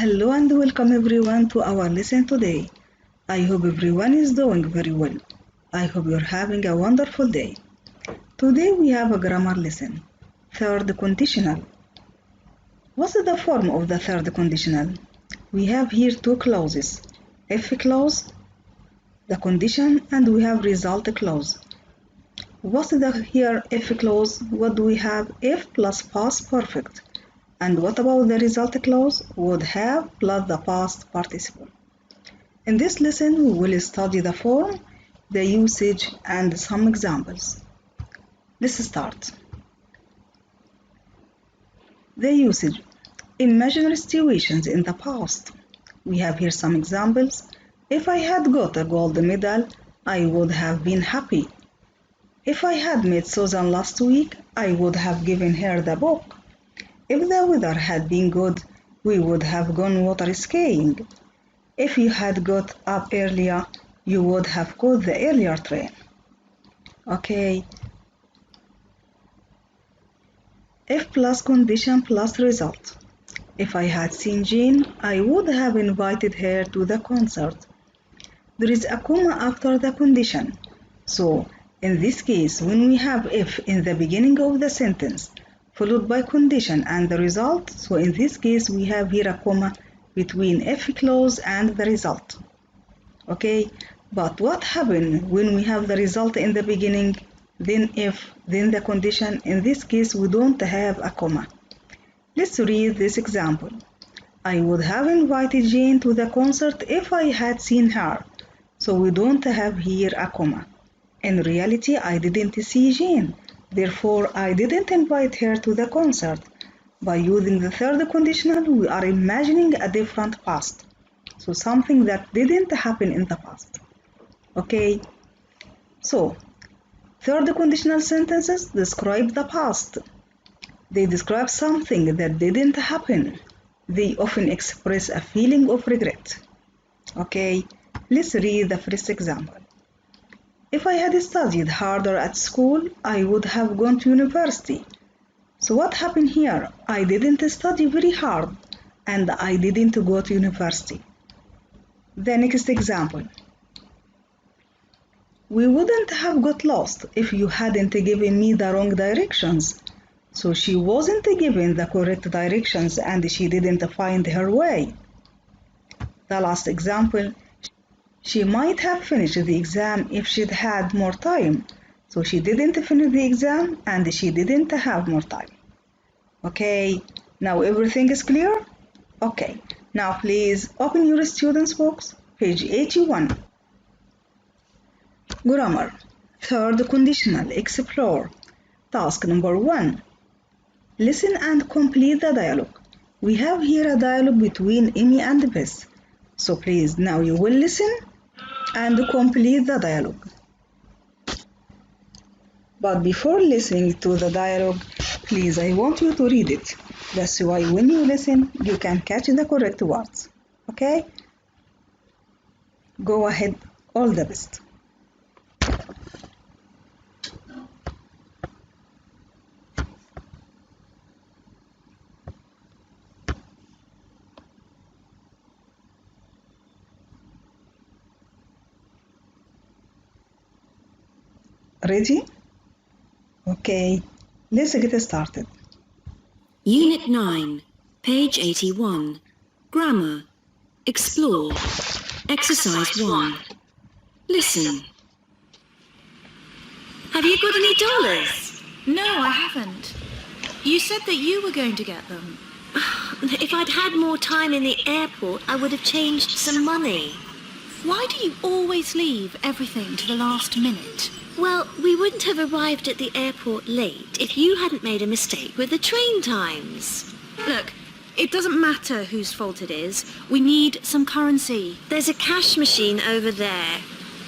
Hello and welcome everyone to our lesson today. I hope everyone is doing very well. I hope you're having a wonderful day. Today we have a grammar lesson. Third conditional. What's the form of the third conditional? We have here two clauses. If clause, the condition, and we have result clause. What's the here if clause? What do we have? If plus past perfect. And what about the result clause? Would have plus the past participle. In this lesson, we will study the form, the usage, and some examples. Let's start. The usage. Imaginary situations in the past. We have here some examples. If I had got a gold medal, I would have been happy. If I had met Susan last week, I would have given her the book. If the weather had been good, we would have gone water skiing. If you had got up earlier, you would have caught the earlier train. Okay. If plus condition plus result. If I had seen Jane, I would have invited her to the concert. There is a comma after the condition. So, in this case, when we have if in the beginning of the sentence, followed by condition and the result, so in this case we have here a comma between if clause and the result. Okay, but what happens when we have the result in the beginning, then if, then the condition? In this case we don't have a comma. Let's read this example. I would have invited Jane to the concert if I had seen her. So we don't have here a comma. In reality, I didn't see Jane. Therefore, I didn't invite her to the concert. By using the third conditional, we are imagining a different past. So something that didn't happen in the past. Okay? So, third conditional sentences describe the past. They describe something that didn't happen. They often express a feeling of regret. Okay? Let's read the first example. If I had studied harder at school, I would have gone to university. So what happened here? I didn't study very hard and I didn't go to university. The next example. We wouldn't have got lost if you hadn't given me the wrong directions. So she wasn't given the correct directions and she didn't find her way. The last example. She might have finished the exam if she'd had more time. So she didn't finish the exam and she didn't have more time. Okay, now everything is clear? Okay, now please open your student's books, page 81. Grammar. Third conditional, explore. Task number 1. Listen and complete the dialogue. We have here a dialogue between Amy and Bess. So please, now you will listen and complete the dialogue. But before listening to the dialogue, please, I want you to read it. That's why when you listen, you can catch the correct words. Okay? Go ahead, all the best. Ready? Okay, let's get started. Unit 9, page 81. Grammar. Explore. Exercise 1. Listen. Have you got any dollars? No, I haven't. You said that you were going to get them. If I'd had more time in the airport, I would have changed some money. Why do you always leave everything to the last minute? Well, we wouldn't have arrived at the airport late if you hadn't made a mistake with the train times. Look, it doesn't matter whose fault it is. We need some currency. There's a cash machine over there.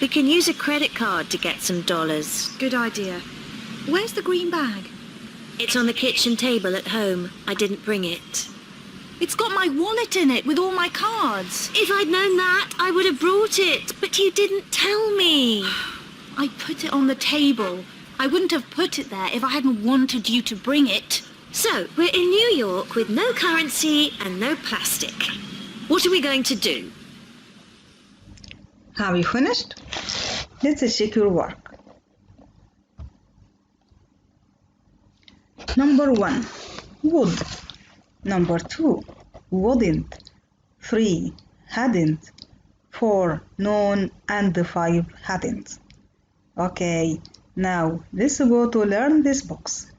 We can use a credit card to get some dollars. Good idea. Where's the green bag? It's on the kitchen table at home. I didn't bring it. It's got my wallet in it with all my cards. If I'd known that, I would have brought it, but you didn't tell me. I put it on the table. I wouldn't have put it there if I hadn't wanted you to bring it. So, we're in New York with no currency and no plastic. What are we going to do? Have you finished? Let's check your work. Number 1, would. Number 2, wouldn't. 3, hadn't. 4, known, and 5, hadn't. Okay, now let's go to learn this box.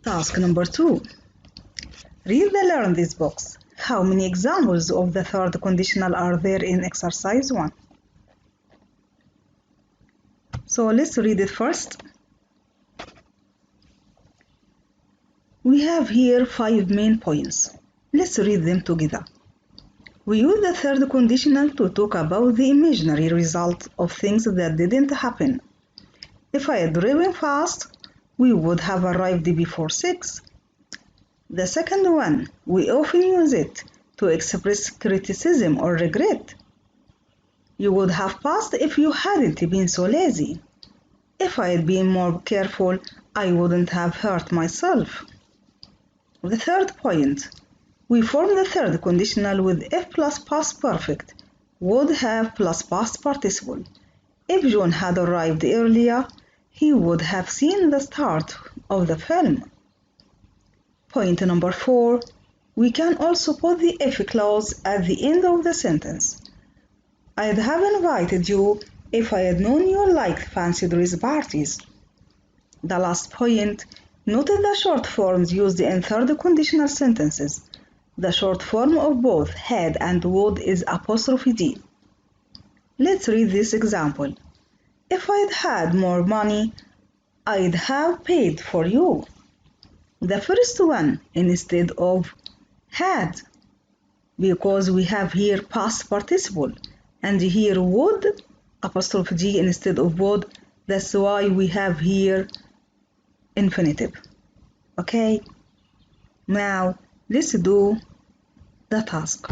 Task number 2. Read the learn this box. How many examples of the third conditional are there in exercise 1? So let's read it first. We have here 5 main points. Let's read them together. We use the third conditional to talk about the imaginary result of things that didn't happen. If I had driven fast, we would have arrived before 6. The second one, we often use it to express criticism or regret. You would have passed if you hadn't been so lazy. If I had been more careful, I wouldn't have hurt myself. The third point, we form the third conditional with if plus past perfect, would have plus past participle. If John had arrived earlier, he would have seen the start of the film. Point number 4, we can also put the if clause at the end of the sentence. I'd have invited you if I had known you liked fancy dress parties. The last point, notice the short forms used in third conditional sentences. The short form of both had and would is apostrophe D. Let's read this example. If I'd had more money, I'd have paid for you. The first one instead of had, because we have here past participle, and here would, apostrophe D instead of would, that's why we have here infinitive. Okay, now let's do the task.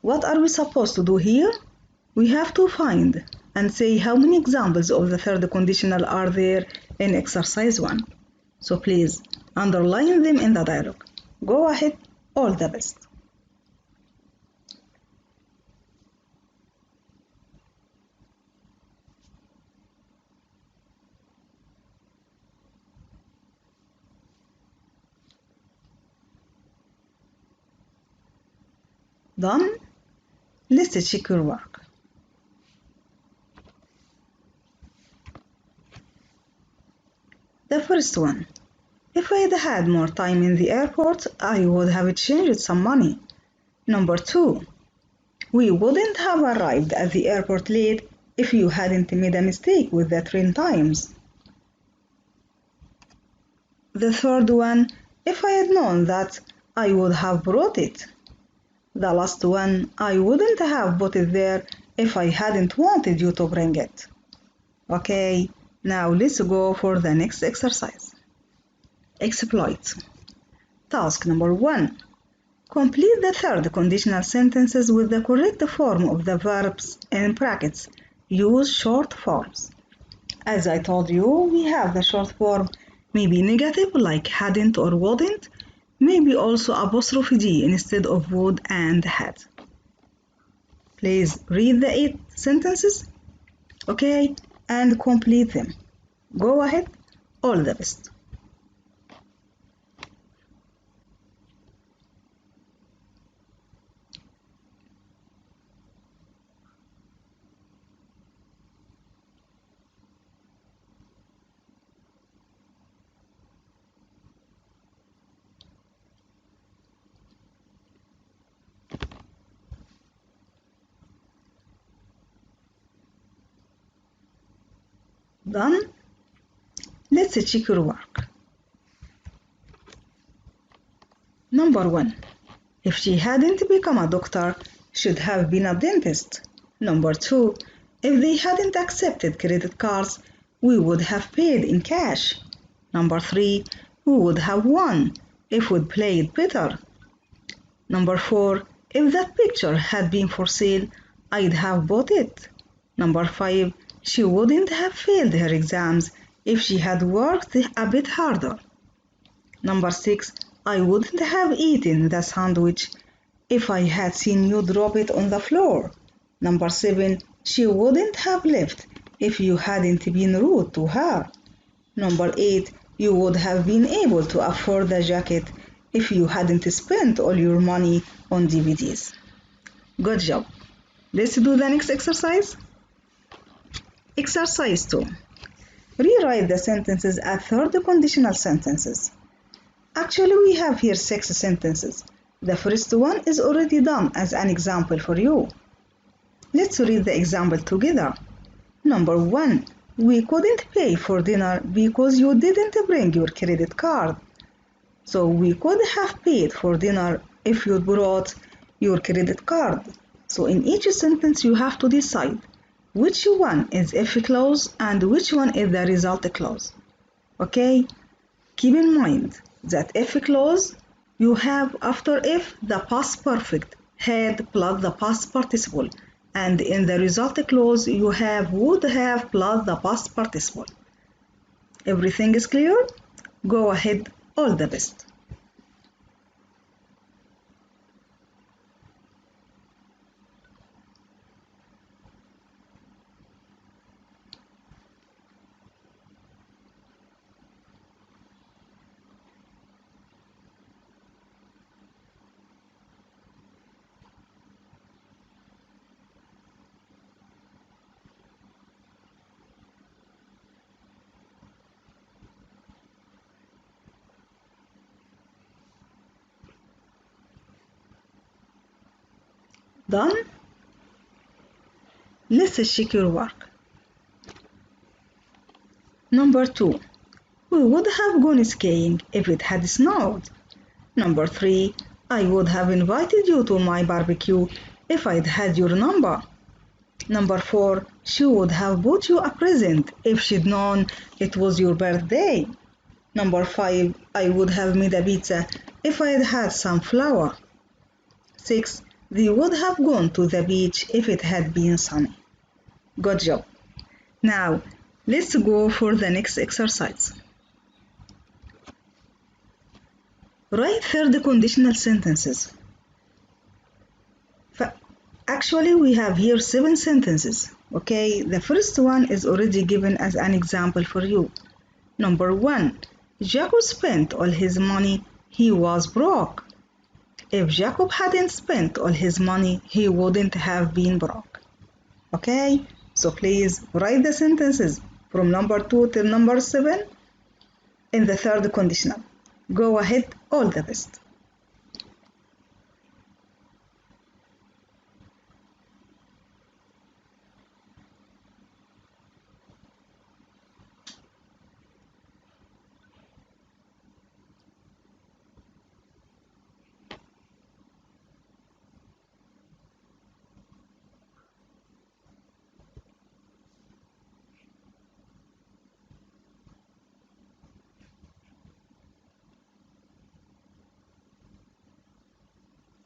What are we supposed to do here? We have to find and say how many examples of the third conditional are there in exercise 1. So please underline them in the dialogue. Go ahead, all the best. Done? Let's check your work. The first one. If I had had more time in the airport, I would have changed some money. Number 2. We wouldn't have arrived at the airport late if you hadn't made a mistake with the train times. The third one. If I had known that, I would have brought it. The last one. I wouldn't have put it there if I hadn't wanted you to bring it. Okay, now let's go for the next exercise. Exploit. Task number 1. Complete the third conditional sentences with the correct form of the verbs in brackets. Use short forms. As I told you, we have the short form maybe negative like hadn't or wouldn't, maybe also apostrophe D instead of would and had. Please read the 8 sentences, okay, and complete them. Go ahead, all the best. Done? Let's check your work. Number 1. If she hadn't become a doctor, she'd have been a dentist. Number 2. If they hadn't accepted credit cards, we would have paid in cash. Number 3. We would have won if we'd played better. Number 4. If that picture had been for sale, I'd have bought it. Number 5. She wouldn't have failed her exams if she had worked a bit harder. Number 6. I wouldn't have eaten the sandwich if I had seen you drop it on the floor. Number 7. She wouldn't have left if you hadn't been rude to her. Number 8. You would have been able to afford the jacket if you hadn't spent all your money on DVDs. Good job. Let's do the next exercise. Exercise 2. Rewrite the sentences as third conditional sentences. Actually, we have here 6 sentences. The first one is already done as an example for you. Let's read the example together. Number 1. We couldn't pay for dinner because you didn't bring your credit card. So we could have paid for dinner if you brought your credit card. So in each sentence you have to decide which one is if clause and which one is the result clause. Okay? Keep in mind that if clause you have after if the past perfect had plus the past participle, and in the result clause you have would have plus the past participle. Everything is clear? Go ahead, all the best. Done? Let's check your work. Number 2. We would have gone skiing if it had snowed. Number 3. I would have invited you to my barbecue if I'd had your number. Number 4. She would have bought you a present if she'd known it was your birthday. Number 5. I would have made a pizza if I'd had some flour. 6. They would have gone to the beach if it had been sunny. Good job. Now, let's go for the next exercise. Write third conditional sentences. Actually, we have here 7 sentences. Okay, the first one is already given as an example for you. Number 1. Jacob spent all his money. He was broke. If Jacob hadn't spent all his money, he wouldn't have been broke. Okay, so please write the sentences from number 2 till number 7 in the third conditional. Go ahead, all the best.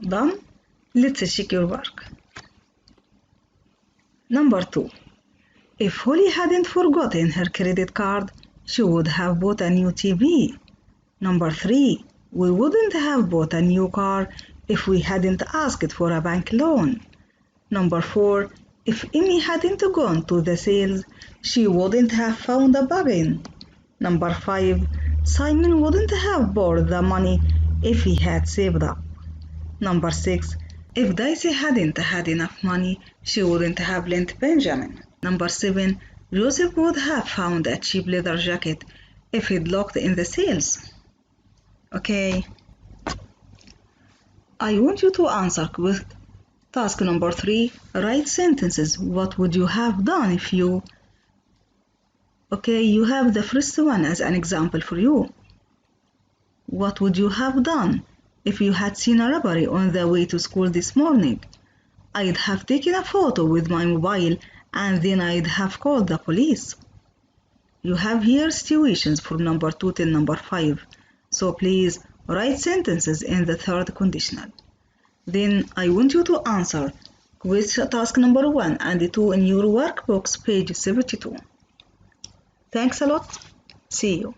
Done? Let's check your work. Number 2. If Holly hadn't forgotten her credit card, she would have bought a new TV. Number 3. We wouldn't have bought a new car if we hadn't asked for a bank loan. Number 4. If Amy hadn't gone to the sales, she wouldn't have found a bargain. Number 5. Simon wouldn't have borrowed the money if he had saved up. Number 6. If Daisy hadn't had enough money, she wouldn't have lent Benjamin. Number 7. Joseph would have found a cheap leather jacket if he'd looked in the sales. Okay. I want you to answer with task number 3. Write sentences. What would you have done if you... Okay, you have the first one as an example for you. What would you have done if you had seen a robbery on the way to school this morning? I'd have taken a photo with my mobile and then I'd have called the police. You have here situations from number 2 till number 5. So please write sentences in the third conditional. Then I want you to answer task number 1 and 2 in your workbooks, page 72. Thanks a lot. See you.